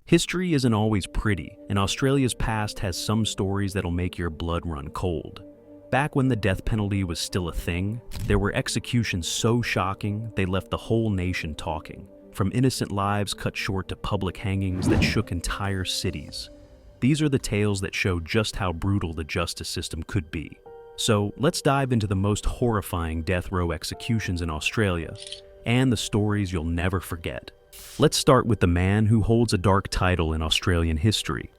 History isn't always pretty, and Australia's past has some stories that'll make your blood run cold. Back when the death penalty was still a thing, there were executions so shocking they left the whole nation talking, from innocent lives cut short to public hangings that shook entire cities. These are the tales that show just how brutal the justice system could be. So let's dive into the most horrifying death row executions in Australia, and the stories you'll never forget. Let's start with the man who holds a dark title in Australian history.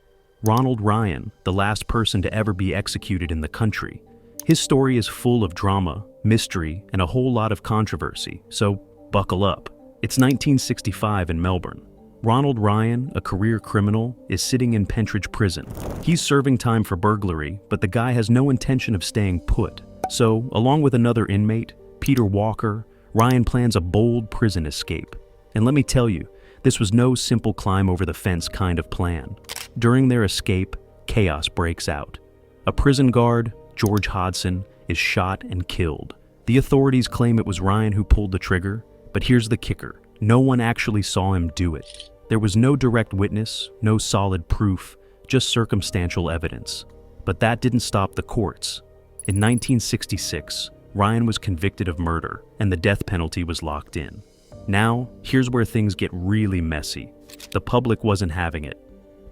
Ronald Ryan, the last person to ever be executed in the country. His story is full of drama, mystery, and a whole lot of controversy, so buckle up. It's 1965 in Melbourne. Ronald Ryan, a career criminal, is sitting in Pentridge Prison. He's serving time for burglary, but the guy has no intention of staying put. So, along with another inmate, Peter Walker, Ryan plans a bold prison escape. And let me tell you, this was no simple climb over the fence kind of plan. During their escape, chaos breaks out. A prison guard, George Hodson, is shot and killed. The authorities claim it was Ryan who pulled the trigger, but here's the kicker. No one actually saw him do it. There was no direct witness, no solid proof, just circumstantial evidence. But that didn't stop the courts. In 1966, Ryan was convicted of murder, and the death penalty was locked in. Now, here's where things get really messy. The public wasn't having it.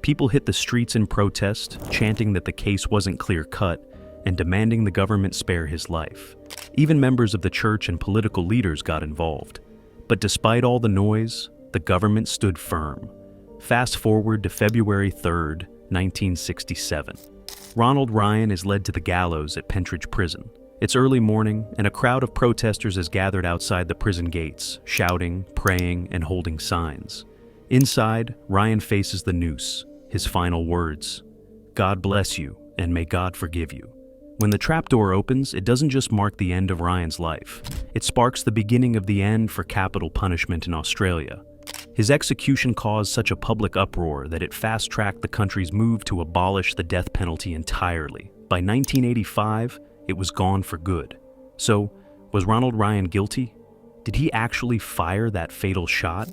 People hit the streets in protest, chanting that the case wasn't clear-cut, and demanding the government spare his life. Even members of the church and political leaders got involved. But despite all the noise, the government stood firm. Fast forward to February 3rd, 1967. Ronald Ryan is led to the gallows at Pentridge Prison. It's early morning, and a crowd of protesters has gathered outside the prison gates, shouting, praying, and holding signs. Inside, Ryan faces the noose, his final words, "God bless you, and may God forgive you." When the trapdoor opens, it doesn't just mark the end of Ryan's life. It sparks the beginning of the end for capital punishment in Australia. His execution caused such a public uproar that it fast-tracked the country's move to abolish the death penalty entirely. By 1985, it was gone for good. So, was Ronald Ryan guilty? Did he actually fire that fatal shot?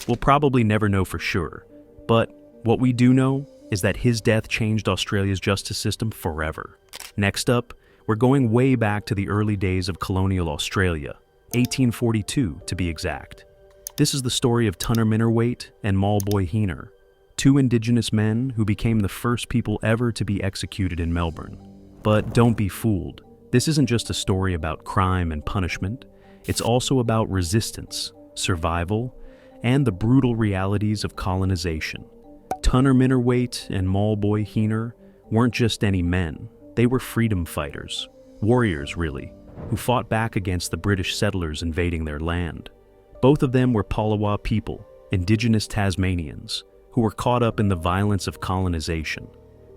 We'll probably never know for sure. But what we do know is that his death changed Australia's justice system forever. Next up, we're going way back to the early days of colonial Australia, 1842 to be exact. This is the story of Menweight and Maboy Heer, two Indigenous men who became the first people ever to be executed in Melbourne. But don't be fooled. This isn't just a story about crime and punishment. It's also about resistance, survival, and the brutal realities of colonization. Menweight and Maboy Heer weren't just any men. They were freedom fighters, warriors really, who fought back against the British settlers invading their land. Both of them were Palawa people, Indigenous Tasmanians, who were caught up in the violence of colonization.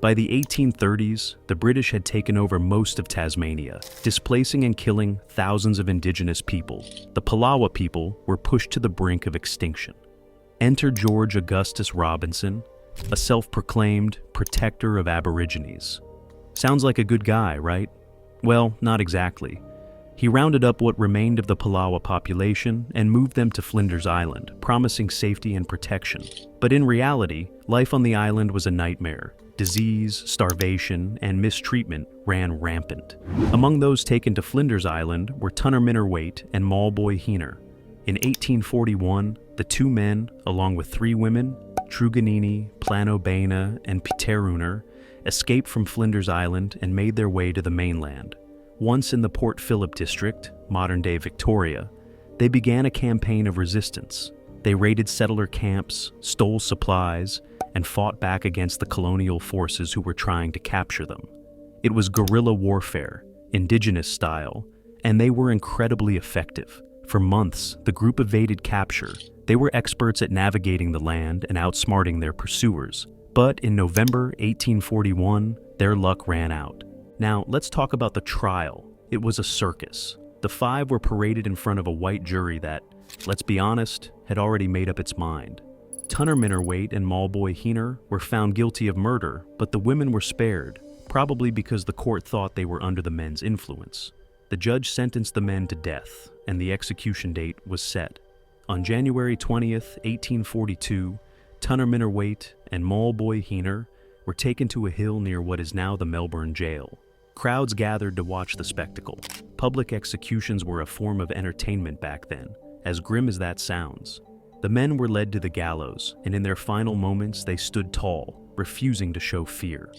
By the 1830s, the British had taken over most of Tasmania, displacing and killing thousands of Indigenous people. The Palawa people were pushed to the brink of extinction. Enter George Augustus Robinson, a self-proclaimed protector of Aborigines. Sounds like a good guy, right? Well, not exactly. He rounded up what remained of the Palawa population and moved them to Flinders Island, promising safety and protection. But in reality, life on the island was a nightmare. Disease, starvation, and mistreatment ran rampant. Among those taken to Flinders Island were Menweight and Maboy Heer. In 1841, the two men, along with three women, Truganini, Planobana, and Piterunner, escaped from Flinders Island and made their way to the mainland. Once in the Port Phillip district, modern-day Victoria, they began a campaign of resistance. They raided settler camps, stole supplies, and fought back against the colonial forces who were trying to capture them. It was guerrilla warfare, Indigenous style, and they were incredibly effective. For months, the group evaded capture. They were experts at navigating the land and outsmarting their pursuers. But in November 1841, their luck ran out. Now, let's talk about the trial. It was a circus. The five were paraded in front of a white jury that, let's be honest, had already made up its mind. Menweight and Maboy Heer were found guilty of murder, but the women were spared, probably because the court thought they were under the men's influence. The judge sentenced the men to death, and the execution date was set. On January 20th, 1842, Menweight and Maboy Heer were taken to a hill near what is now the Melbourne jail. Crowds gathered to watch the spectacle. Public executions were a form of entertainment back then, as grim as that sounds. The men were led to the gallows, and in their final moments they stood tall, refusing to show fear.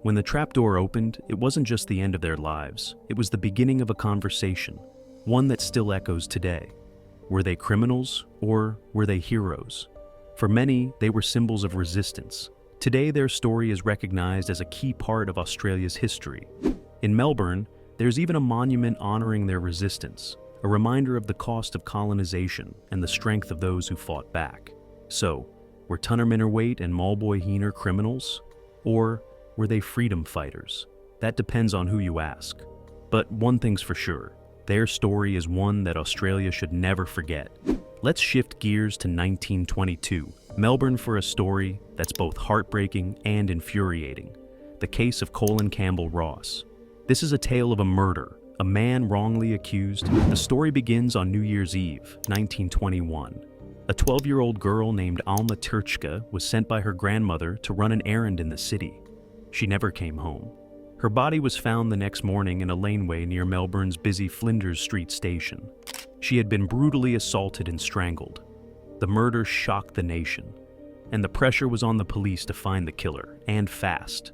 When the trapdoor opened, it wasn't just the end of their lives, it was the beginning of a conversation, one that still echoes today. Were they criminals, or were they heroes? For many, they were symbols of resistance. Today, their story is recognized as a key part of Australia's history. In Melbourne, there's even a monument honoring their resistance, a reminder of the cost of colonization and the strength of those who fought back. So, were Menweight and Maboy Heer criminals? Or were they freedom fighters? That depends on who you ask. But one thing's for sure, their story is one that Australia should never forget. Let's shift gears to 1922, Melbourne, for a story that's both heartbreaking and infuriating. The case of Colin Campbell Ross. This is a tale of a murder, a man wrongly accused. The story begins on New Year's Eve, 1921. A 12-year-old girl named Alma Turchka was sent by her grandmother to run an errand in the city. She never came home. Her body was found the next morning in a laneway near Melbourne's busy Flinders Street station. She had been brutally assaulted and strangled. The murder shocked the nation, and the pressure was on the police to find the killer, and fast.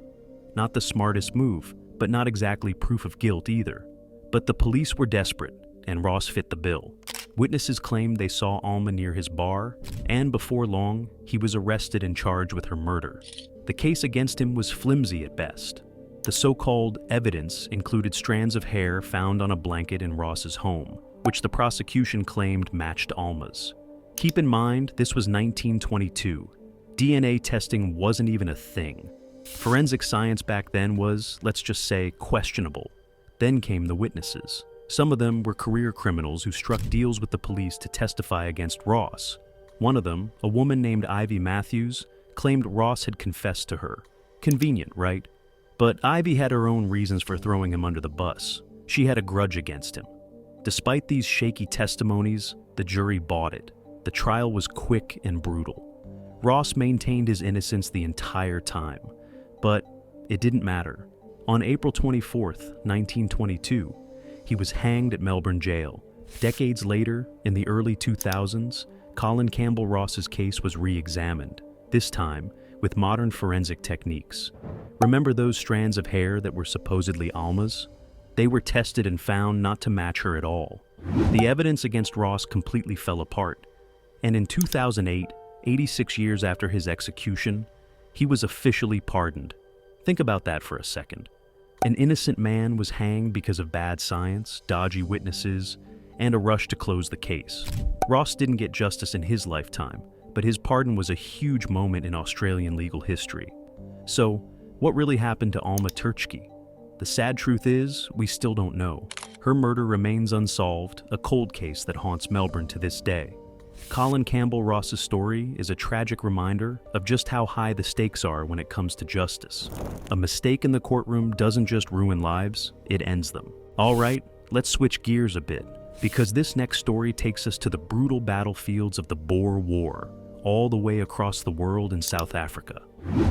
Not the smartest move, but not exactly proof of guilt either. But the police were desperate, and Ross fit the bill. Witnesses claimed they saw Alma near his bar, and before long, he was arrested and charged with her murder. The case against him was flimsy at best. The so-called evidence included strands of hair found on a blanket in Ross's home, which the prosecution claimed matched Alma's. Keep in mind, this was 1922. DNA testing wasn't even a thing. Forensic science back then was, let's just say, questionable. Then came the witnesses. Some of them were career criminals who struck deals with the police to testify against Ross. One of them, a woman named Ivy Matthews, claimed Ross had confessed to her. Convenient, right? But Ivy had her own reasons for throwing him under the bus. She had a grudge against him. Despite these shaky testimonies, the jury bought it. The trial was quick and brutal. Ross maintained his innocence the entire time. But it didn't matter. On April 24th, 1922, he was hanged at Melbourne jail. Decades later, in the early 2000s, Colin Campbell Ross's case was re-examined, this time with modern forensic techniques. Remember those strands of hair that were supposedly Alma's? They were tested and found not to match her at all. The evidence against Ross completely fell apart. And in 2008, 86 years after his execution, he was officially pardoned. Think about that for a second. An innocent man was hanged because of bad science, dodgy witnesses, and a rush to close the case. Ross didn't get justice in his lifetime, but his pardon was a huge moment in Australian legal history. So, what really happened to Alma Turchka? The sad truth is, we still don't know. Her murder remains unsolved, a cold case that haunts Melbourne to this day. Colin Campbell Ross's story is a tragic reminder of just how high the stakes are when it comes to justice. A mistake in the courtroom doesn't just ruin lives, it ends them. All right, let's switch gears a bit, because this next story takes us to the brutal battlefields of the Boer War, all the way across the world in South Africa.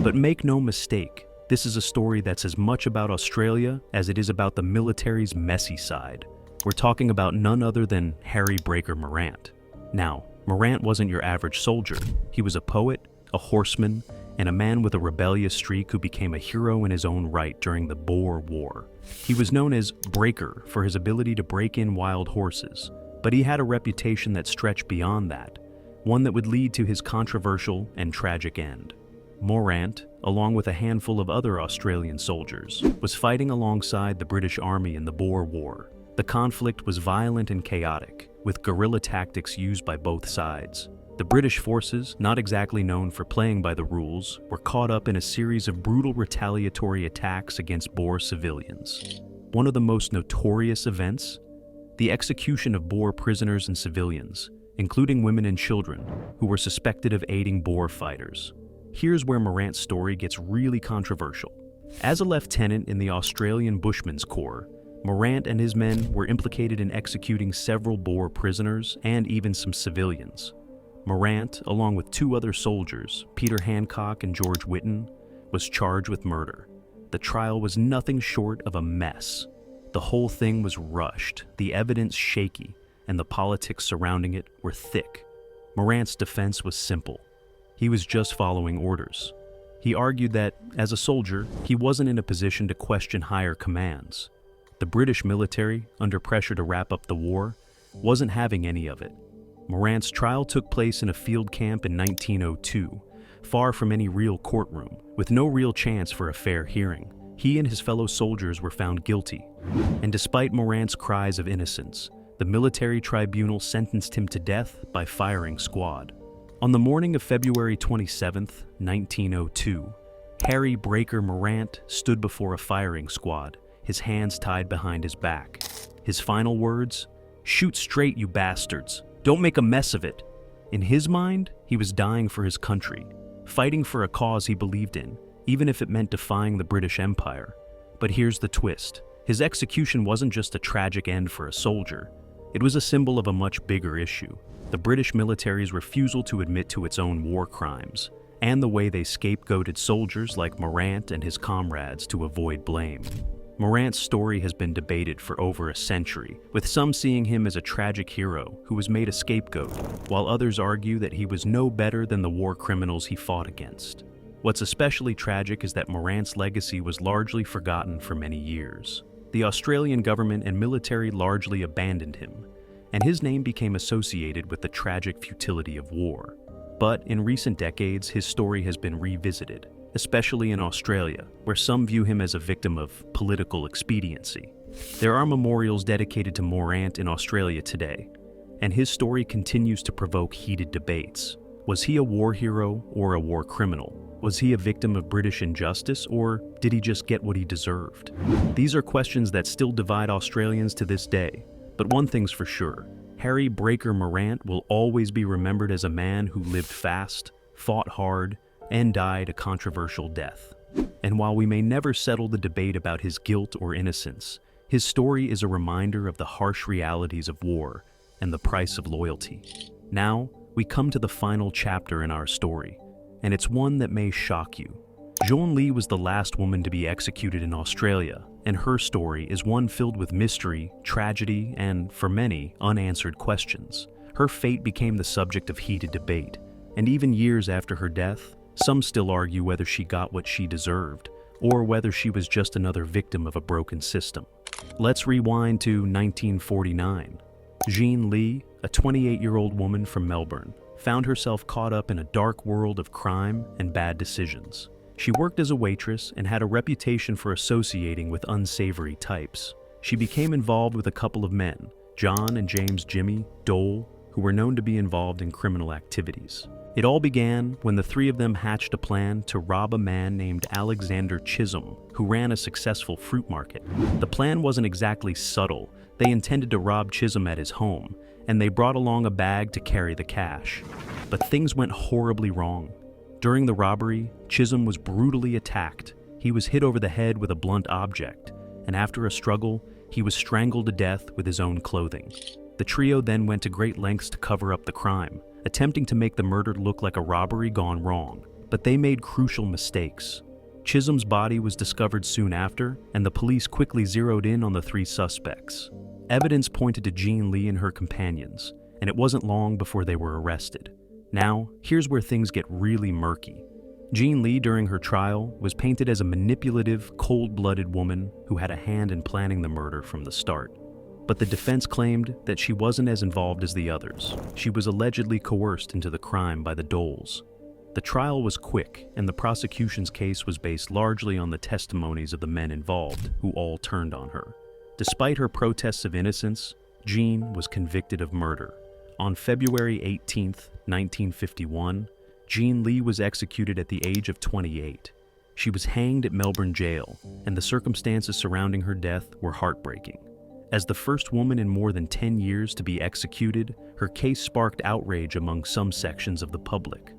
But make no mistake, this is a story that's as much about Australia as it is about the military's messy side. We're talking about none other than Harry Breaker Morant. Now, Morant wasn't your average soldier. He was a poet, a horseman, and a man with a rebellious streak who became a hero in his own right during the Boer War. He was known as Breaker for his ability to break in wild horses, but he had a reputation that stretched beyond that, one that would lead to his controversial and tragic end. Morant, along with a handful of other Australian soldiers, was fighting alongside the British Army in the Boer War. The conflict was violent and chaotic, with guerrilla tactics used by both sides. The British forces, not exactly known for playing by the rules, were caught up in a series of brutal retaliatory attacks against Boer civilians. One of the most notorious events? The execution of Boer prisoners and civilians, including women and children, who were suspected of aiding Boer fighters. Here's where Morant's story gets really controversial. As a lieutenant in the Australian Bushmen's Corps, Morant and his men were implicated in executing several Boer prisoners and even some civilians. Morant, along with two other soldiers, Peter Hancock and George Whitten, was charged with murder. The trial was nothing short of a mess. The whole thing was rushed, the evidence shaky, and the politics surrounding it were thick. Morant's defense was simple. He was just following orders. He argued that, as a soldier, he wasn't in a position to question higher commands. The British military, under pressure to wrap up the war, wasn't having any of it. Morant's trial took place in a field camp in 1902, far from any real courtroom, with no real chance for a fair hearing. He and his fellow soldiers were found guilty, and despite Morant's cries of innocence, the military tribunal sentenced him to death by firing squad. On the morning of February 27, 1902, Harry Breaker Morant stood before a firing squad, his hands tied behind his back. His final words, "Shoot straight, you bastards. Don't make a mess of it." In his mind, he was dying for his country, fighting for a cause he believed in, even if it meant defying the British Empire. But here's the twist. His execution wasn't just a tragic end for a soldier. It was a symbol of a much bigger issue: the British military's refusal to admit to its own war crimes, and the way they scapegoated soldiers like Morant and his comrades to avoid blame. Morant's story has been debated for over a century, with some seeing him as a tragic hero who was made a scapegoat, while others argue that he was no better than the war criminals he fought against. What's especially tragic is that Morant's legacy was largely forgotten for many years. The Australian government and military largely abandoned him, and his name became associated with the tragic futility of war. But in recent decades, his story has been revisited, especially in Australia, where some view him as a victim of political expediency. There are memorials dedicated to Morant in Australia today, and his story continues to provoke heated debates. Was he a war hero or a war criminal? Was he a victim of British injustice, or did he just get what he deserved? These are questions that still divide Australians to this day, but one thing's for sure: Harry Breaker Morant will always be remembered as a man who lived fast, fought hard, and died a controversial death. And while we may never settle the debate about his guilt or innocence, his story is a reminder of the harsh realities of war and the price of loyalty. Now, we come to the final chapter in our story, and it's one that may shock you. Jean Lee was the last woman to be executed in Australia, and her story is one filled with mystery, tragedy, and, for many, unanswered questions. Her fate became the subject of heated debate, and even years after her death, some still argue whether she got what she deserved, or whether she was just another victim of a broken system. Let's rewind to 1949. Jean Lee, a 28-year-old woman from Melbourne, found herself caught up in a dark world of crime and bad decisions. She worked as a waitress and had a reputation for associating with unsavory types. She became involved with a couple of men, John and James Jimmy Dole, who were known to be involved in criminal activities. It all began when the three of them hatched a plan to rob a man named Alexander Chisholm, who ran a successful fruit market. The plan wasn't exactly subtle. They intended to rob Chisholm at his home, and they brought along a bag to carry the cash. But things went horribly wrong. During the robbery, Chisholm was brutally attacked. He was hit over the head with a blunt object, and after a struggle, he was strangled to death with his own clothing. The trio then went to great lengths to cover up the crime, attempting to make the murder look like a robbery gone wrong, but they made crucial mistakes. Chisholm's body was discovered soon after, and the police quickly zeroed in on the three suspects. Evidence pointed to Jean Lee and her companions, and it wasn't long before they were arrested. Now, here's where things get really murky. Jean Lee, during her trial, was painted as a manipulative, cold-blooded woman who had a hand in planning the murder from the start. But the defense claimed that she wasn't as involved as the others. She was allegedly coerced into the crime by the Doles. The trial was quick, and the prosecution's case was based largely on the testimonies of the men involved, who all turned on her. Despite her protests of innocence, Jean was convicted of murder. On February 18, 1951, Jean Lee was executed at the age of 28. She was hanged at Melbourne jail, and the circumstances surrounding her death were heartbreaking. As the first woman in more than 10 years to be executed, her case sparked outrage among some sections of the public.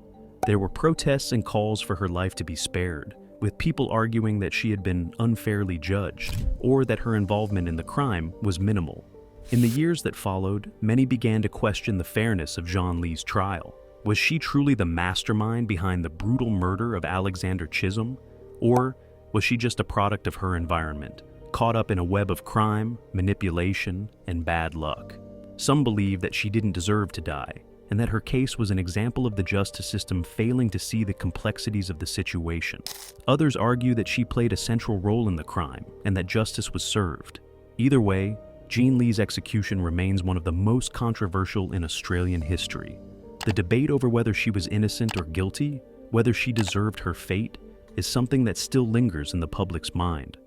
There were protests and calls for her life to be spared, with people arguing that she had been unfairly judged, or that her involvement in the crime was minimal. In the years that followed, many began to question the fairness of Jean Lee's trial. Was she truly the mastermind behind the brutal murder of Alexander Chisholm? Or was she just a product of her environment, caught up in a web of crime, manipulation, and bad luck? Some believe that she didn't deserve to die, and that her case was an example of the justice system failing to see the complexities of the situation. Others argue that she played a central role in the crime, and that justice was served. Either way, Jean Lee's execution remains one of the most controversial in Australian history. The debate over whether she was innocent or guilty, whether she deserved her fate, is something that still lingers in the public's mind.